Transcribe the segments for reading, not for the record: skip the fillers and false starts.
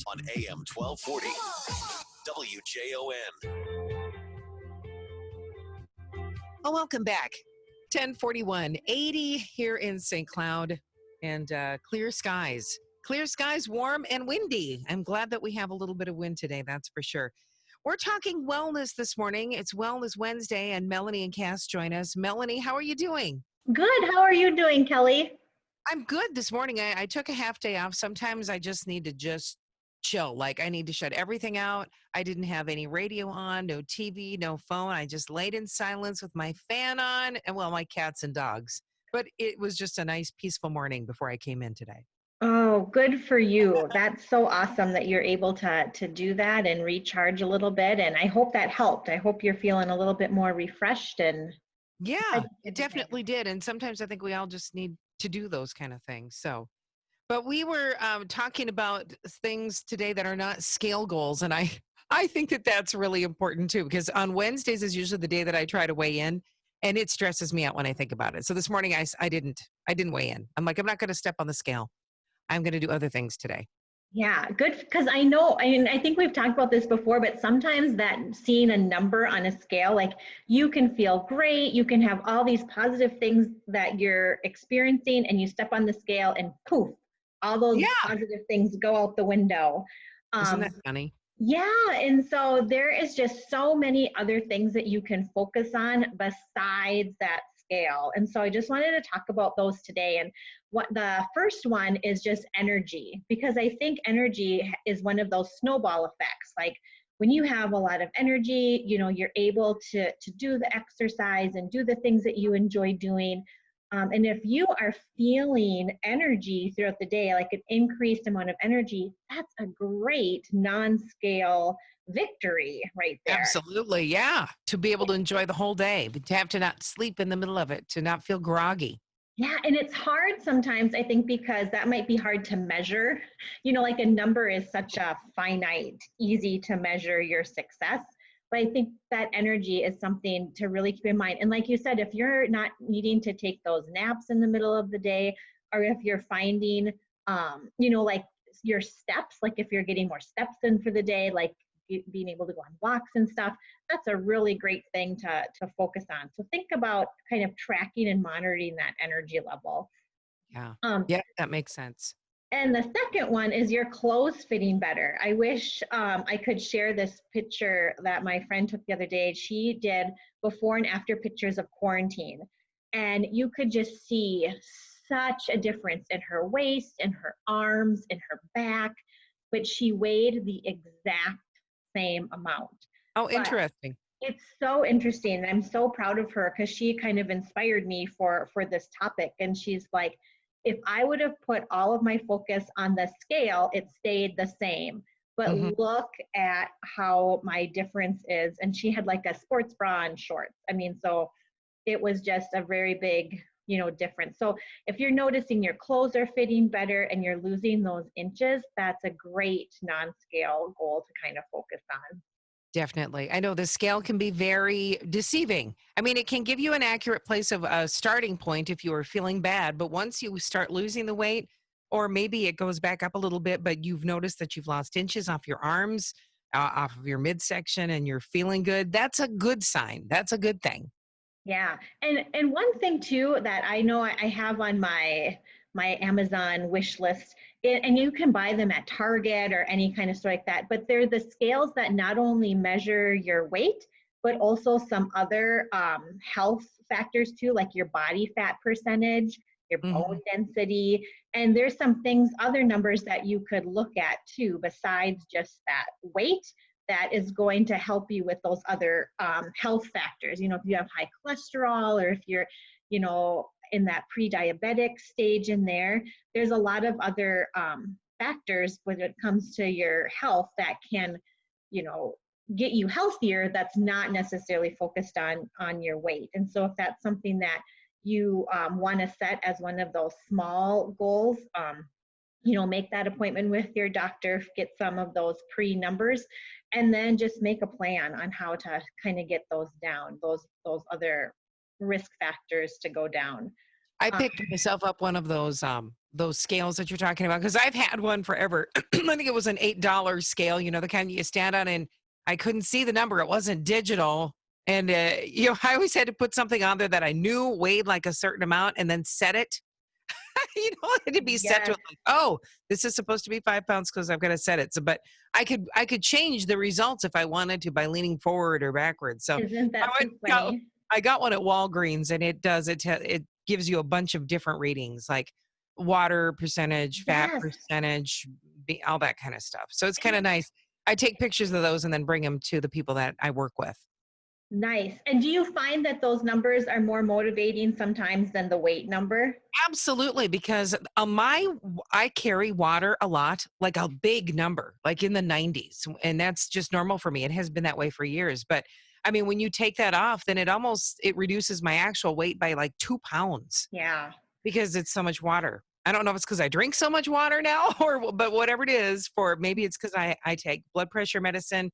on AM 1240. WJON. Well, welcome back. 1041, 80 here in St. Cloud, and clear skies. Clear skies, warm and windy. I'm glad that we have a little bit of wind today, that's for sure. We're talking wellness this morning. It's Wellness Wednesday, and Melanie and Cass join us. Melanie, how are you doing? Good. How are you doing, Kelly? I'm good this morning. I took a half day off. Sometimes I just need to just chill. Like I need to shut everything out. I didn't have any radio on, no TV, no phone. I just laid in silence with my fan on and, well, my cats and dogs. But it was just a nice, peaceful morning before I came in today. Oh, good for you. That's so awesome that you're able to do that and recharge a little bit. And I hope that helped. I hope you're feeling a little bit more refreshed and Yeah, it definitely did. And sometimes I think we all just need to do those kind of things. So, but we were talking about things today that are not scale goals. And I think that that's really important too, because on Wednesdays is usually the day that I try to weigh in, and it stresses me out when I think about it. So this morning I didn't weigh in. I'm like, I'm not going to step on the scale. I'm going to do other things today. Yeah, good. Because I think we've talked about this before, but sometimes that seeing a number on a scale, like you can feel great, you can have all these positive things that you're experiencing, and you step on the scale and poof, all those positive things go out the window. Isn't that funny? Yeah, and so there is just so many other things that you can focus on besides that scale. And so I just wanted to talk about those today. And what the first one is just energy, because I think energy is one of those snowball effects. Like when you have a lot of energy, you're able to do the exercise and do the things that you enjoy doing. And if you are feeling energy throughout the day, like an increased amount of energy, that's a great non-scale victory right there. Absolutely. Yeah. To be able to enjoy the whole day, but to have to not sleep in the middle of it, to not feel groggy. Yeah, and it's hard sometimes, I think, because that might be hard to measure. Like a number is such a finite, easy to measure your success. But I think that energy is something to really keep in mind. And like you said, if you're not needing to take those naps in the middle of the day, or if you're finding, like your steps, like if you're getting more steps in for the day, like being able to go on walks and stuff, that's a really great thing to focus on. So think about kind of tracking and monitoring that energy level. Yeah. Yeah, that makes sense. And the second one is your clothes fitting better. I wish I could share this picture that my friend took the other day. She did before and after pictures of quarantine. And you could just see such a difference in her waist, in her arms, in her back, but she weighed the exact same amount. Oh, interesting. But it's so interesting. And I'm so proud of her because she kind of inspired me for this topic. And she's like, if I would have put all of my focus on the scale, it stayed the same. But look at how my difference is. And she had like a sports bra and shorts. I mean, so it was just a very big, difference. So if you're noticing your clothes are fitting better and you're losing those inches, that's a great non-scale goal to kind of focus on. Definitely. I know the scale can be very deceiving. I mean, it can give you an accurate place of a starting point if you are feeling bad, but once you start losing the weight, or maybe it goes back up a little bit, but you've noticed that you've lost inches off your arms, off of your midsection, and you're feeling good, that's a good sign. That's a good thing. Yeah. And one thing too that I know I have on my Amazon wish list, and you can buy them at Target or any kind of store like that, but they're the scales that not only measure your weight, but also some other health factors too, like your body fat percentage, your bone density, and there's some things, other numbers that you could look at too, besides just that weight, that is going to help you with those other health factors. If you have high cholesterol, or if you're, in that pre-diabetic stage in there, there's a lot of other factors when it comes to your health that can, get you healthier, that's not necessarily focused on your weight. And so if that's something that you want to set as one of those small goals, make that appointment with your doctor, get some of those pre-numbers, and then just make a plan on how to kind of get those down, those other risk factors to go down. I Um, picked myself up one of those scales that you're talking about because I've had one forever. I think it was an $8 scale, the kind you stand on, and I couldn't see the number. It wasn't digital. And I always had to put something on there that I knew weighed like a certain amount and then set it. It had to be set to yes, like, oh, this is supposed to be 5 pounds because I've got to set it. So, but I could change the results if I wanted to by leaning forward or backwards. So isn't I that went so and got funny? I got one at Walgreens, and it gives you a bunch of different readings like water percentage, fat Yes. percentage, all that kind of stuff. So it's kind of nice. I take pictures of those and then bring them to the people that I work with. Nice. And do you find that those numbers are more motivating sometimes than the weight number? Absolutely, because I carry water a lot, like a big number, like in the 90s, and that's just normal for me. It has been that way for years. But I mean, when you take that off, then it reduces my actual weight by like 2 pounds Yeah. because it's so much water. I don't know if it's because I drink so much water now, but whatever it is, for maybe it's because I take blood pressure medicine.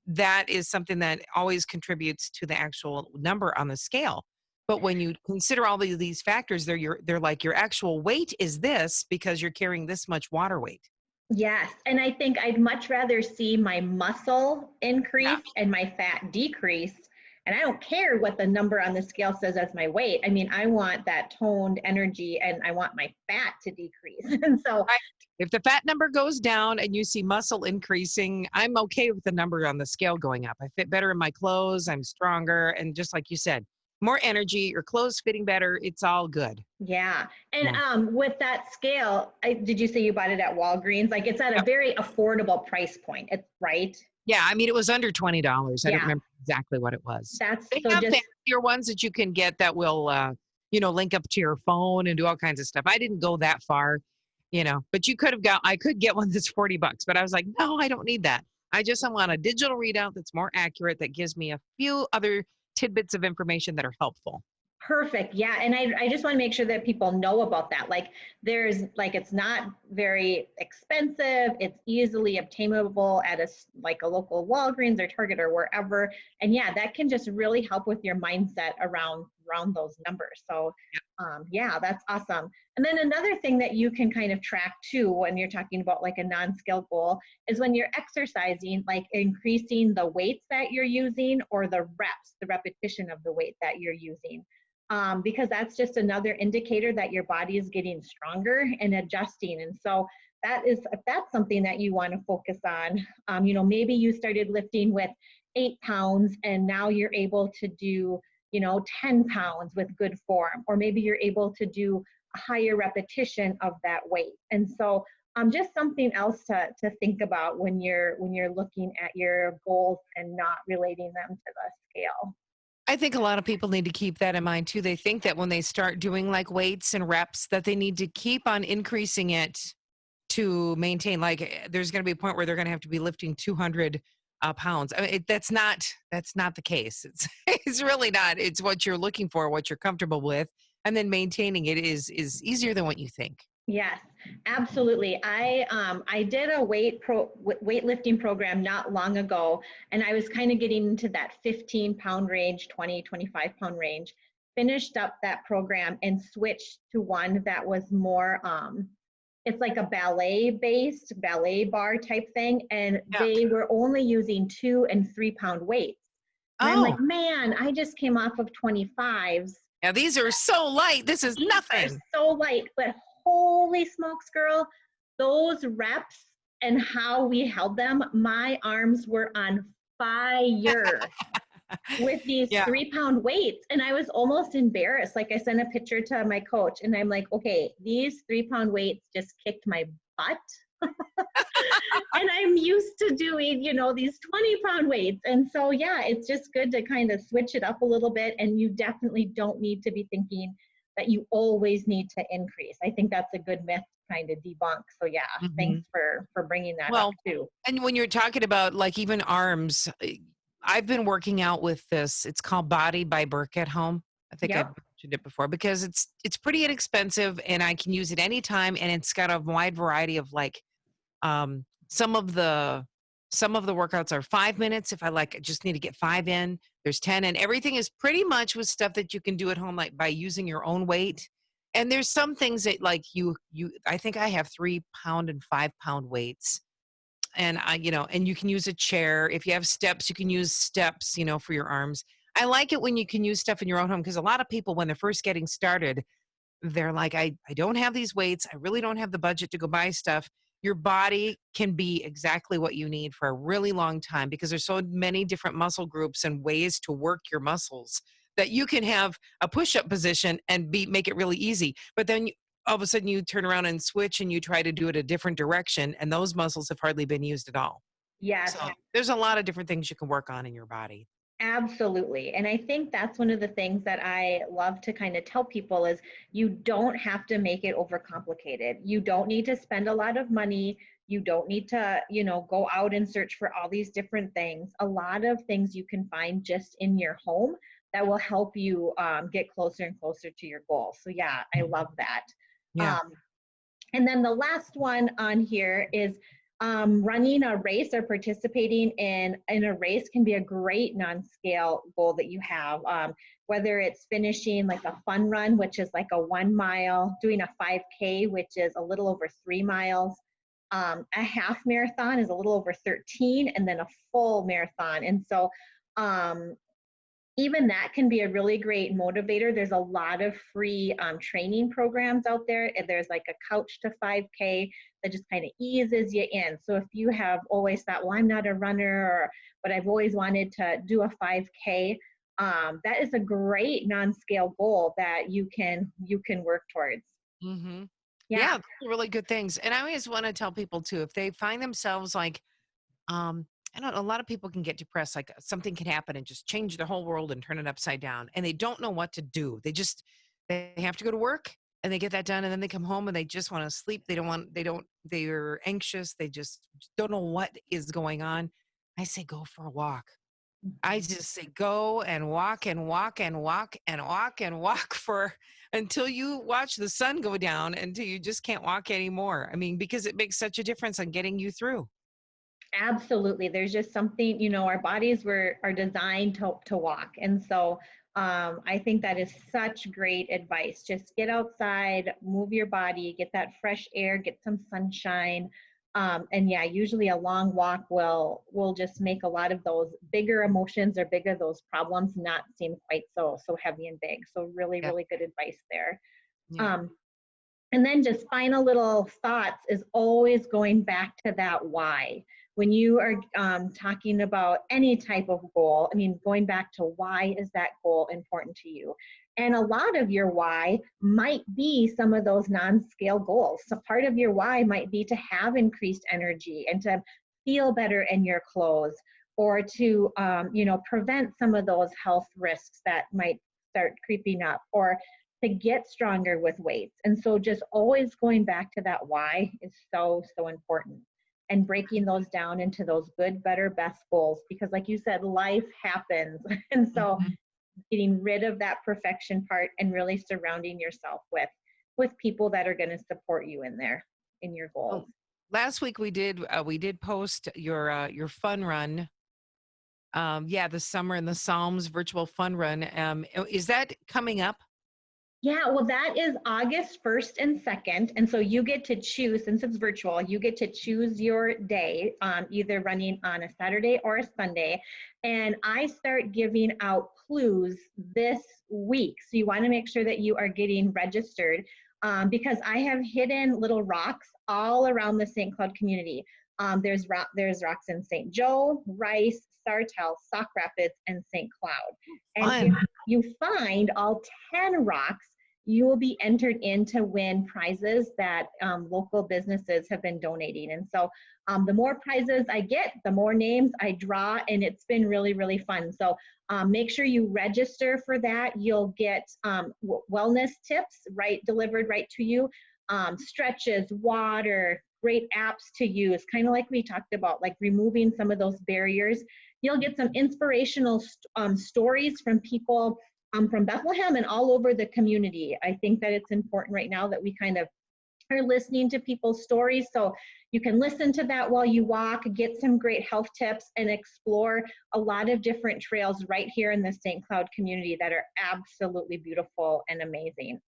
That is something that always contributes to the actual number on the scale. But when you consider all these factors, they're like your actual weight is this because you're carrying this much water weight. Yes. And I think I'd much rather see my muscle Yeah. increase and my fat decrease. And I don't care what the number on the scale says as my weight. I mean, I want that toned energy and I want my fat to decrease. And so, Right. If the fat number goes down and you see muscle increasing, I'm okay with the number on the scale going up. I fit better in my clothes. I'm stronger. And just like you said, more energy, your clothes fitting better. It's all good. yeah. And Yeah. with that scale, did you say you bought it at Walgreens? Like it's at a Yep. very affordable price point. It's right. Yeah. I mean, it was under $20. I don't Yeah. remember exactly what it was. That's They so have just fancier ones that you can get that will, link up to your phone and do all kinds of stuff. I didn't go that far, but I could get one that's $40, but I was like, no, I don't need that. I want a digital readout that's more accurate, that gives me a few other tidbits of information that are helpful. perfect. Yeah. And I just want to make sure that people know about that. Like it's not very expensive. It's easily obtainable at like a local Walgreens or Target or wherever. And yeah, that can just really help with your mindset around those numbers. So yeah, that's awesome. And then another thing that you can kind of track too when you're talking about like a non-scale goal is when you're exercising, like increasing the weights that you're using or the repetition of the weight that you're using. Because that's just another indicator that your body is getting stronger and adjusting. And so if that's something that you want to focus on, maybe you started lifting with 8 pounds and now you're able to do, 10 pounds with good form, or maybe you're able to do a higher repetition of that weight. And so just something else to think about when you're looking at your goals and not relating them to the scale. I think a lot of people need to keep that in mind too. They think that when they start doing like weights and reps, that they need to keep on increasing it to maintain. Like there's going to be a point where they're going to have to be lifting 200 pounds. I mean, that's not the case. It's it's really not. It's what you're looking for, what you're comfortable with, and then maintaining it is easier than what you think. Yes, absolutely. I did a weightlifting program not long ago, and I was kind of getting into that 15-pound range, 25-pound range. Finished up that program and switched to one that was more it's like a ballet bar type thing, and Yeah. they were only using 2 and 3-pound weights. And I'm Oh, like, man, I just came off of 25s. yeah. These are so light. This is These are nothing. so light, but holy smokes, girl, those reps and how we held them, my arms were on fire with these Yeah. 3-pound weights. And I was almost embarrassed. Like I sent a picture to my coach and I'm like, okay, these 3-pound weights just kicked my butt. And I'm used to doing, these 20-pound weights. And so, yeah, it's just good to kind of switch it up a little bit. And you definitely don't need to be thinking that you always need to increase. I think that's a good myth to kind of debunk. So yeah, thanks Mhm. for bringing that up Well, too. and when you're talking about like even arms, I've been working out with this. It's called Body by Burke at home. I think I've Yep. mentioned it before because it's pretty inexpensive and I can use it anytime, and it's got a wide variety of like um some of the workouts are 5 minutes if I like just need to get five in. There's 10, and everything is pretty much with stuff that you can do at home, like by using your own weight. And there's some things that like I think I have 3 pound and 5 pound weights. And and you can use a chair. If you have steps, you can use steps, for your arms. I like it when you can use stuff in your own home, because a lot of people, when they're first getting started, they're like, I don't have these weights. I really don't have the budget to go buy stuff. Your body can be exactly what you need for a really long time, because there's so many different muscle groups and ways to work your muscles that you can have a push-up position and make it really easy. But then all of a sudden you turn around and switch and you try to do it a different direction, and those muscles have hardly been used at all. Yes. So there's a lot of different things you can work on in your body. Absolutely. And I think that's one of the things that I love to kind of tell people is you don't have to make it overcomplicated. You don't need to spend a lot of money. You don't need to, go out and search for all these different things. A lot of things you can find just in your home that will help you get closer and closer to your goal. So yeah, I love that. Yeah. And then the last one on here is running a race or participating in a race can be a great non-scale goal that you have, whether it's finishing like a fun run, which is like a 1 mile, doing a 5K, which is a little over 3 miles. A half marathon is a little over 13, and then a full marathon. And so even that can be a really great motivator. There's a lot of free training programs out there. There's like a Couch to 5K that just kind of eases you in. So if you have always thought, well, I'm not a runner, but I've always wanted to do a 5K, that is a great non-scale goal that you can work towards. Mm-hmm. Yeah. Those are really good things. And I always want to tell people too, if they find themselves like, I don't know, a lot of people can get depressed, like something can happen and just change their whole world and turn it upside down. And they don't know what to do. They have to go to work and they get that done. And then they come home and they just want to sleep. They're anxious. They just don't know what is going on. I say, go for a walk. I just say, go and walk and walk and walk and walk and walk until you watch the sun go down, until you just can't walk anymore. I mean, because it makes such a difference on getting you through. Absolutely. There's just something, our bodies are designed to walk. And so I think that is such great advice. Just get outside, move your body, get that fresh air, get some sunshine. And yeah, usually a long walk will just make a lot of those bigger emotions or those problems not seem quite so heavy and big. So really, really good advice there. Yeah. And then just final little thoughts is always going back to that why. When you are talking about any type of goal, I mean, going back to why is that goal important to you? And a lot of your why might be some of those non-scale goals. So part of your why might be to have increased energy and to feel better in your clothes, or to prevent some of those health risks that might start creeping up, or to get stronger with weights. And so just always going back to that why is so important, and breaking those down into those good, better, best goals, because like you said, life happens. And so getting rid of that perfection part and really surrounding yourself with people that are going to support you in your goals. Last week we did post your fun run. The Summer in the Psalms virtual fun run. Is that coming up? Yeah, well, that is August 1st and 2nd. And so you get to choose, since it's virtual, you get to choose your day, either running on a Saturday or a Sunday. And I start giving out clues this week. So you want to make sure that you are getting registered, because I have hidden little rocks all around the St. Cloud community. There's rocks in St. Joe, Rice, Sartell, Sauk Rapids, and St. Cloud. And if you find all 10 rocks, you will be entered in to win prizes that local businesses have been donating. And so the more prizes I get, the more names I draw, and it's been really, really fun. So make sure you register for that. You'll get wellness tips delivered right to you, stretches, water, great apps to use, kind of like we talked about, like removing some of those barriers. You'll get some inspirational stories from people from Bethlehem and all over the community. I think that it's important right now that we kind of or listening to people's stories. So you can listen to that while you walk, get some great health tips, and explore a lot of different trails right here in the St. Cloud community that are absolutely beautiful and amazing.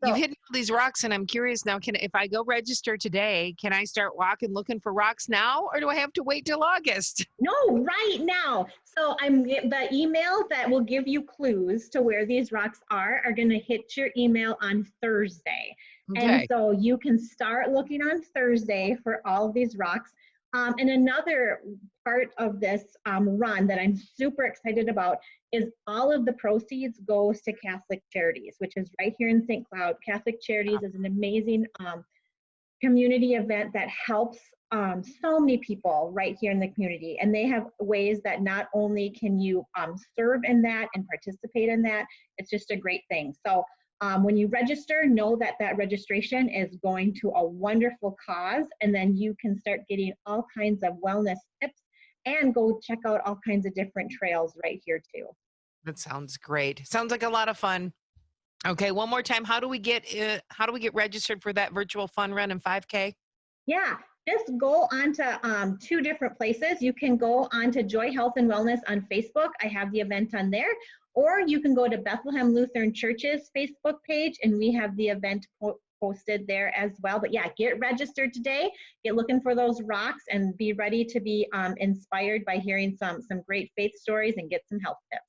You've hit all these rocks, and I'm curious now, if I go register today, can I start walking looking for rocks now, or do I have to wait till August? No, right now. So the email that will give you clues to where these rocks are going to hit your email on Thursday. Okay. And so you can start looking on Thursday for all of these rocks. And another part of this run that I'm super excited about is all of the proceeds goes to Catholic Charities, which is right here in St. Cloud. Catholic Charities is an amazing community event that helps so many people right here in the community. And they have ways that not only can you serve in that and participate in that, it's just a great thing. So when you register, know that that registration is going to a wonderful cause, and then you can start getting all kinds of wellness tips and go check out all kinds of different trails right here too. That sounds great. Sounds like a lot of fun. Okay, one more time. How do we get registered for that virtual fun run and 5K? Yeah, just go onto two different places. You can go onto Joy Health and Wellness on Facebook. I have the event on there. Or you can go to Bethlehem Lutheran Church's Facebook page, and we have the event posted there as well. But yeah, get registered today, get looking for those rocks, and be ready to be inspired by hearing some great faith stories and get some health tips.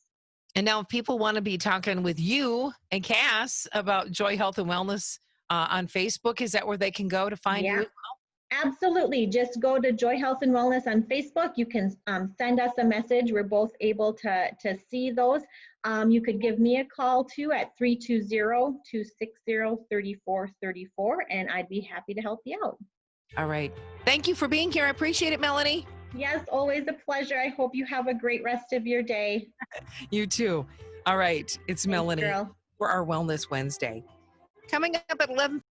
And now if people want to be talking with you and Cass about Joy Health and Wellness on Facebook, is that where they can go to find you? Absolutely. Just go to Joy Health and Wellness on Facebook. You can send us a message. We're both able to see those. You could give me a call too at 320-260-3434, and I'd be happy to help you out. All right. Thank you for being here. I appreciate it, Melanie. Yes, always a pleasure. I hope you have a great rest of your day. You too. All right. It's Thanks, Melanie girl. for our Wellness Wednesday. Coming up at 11.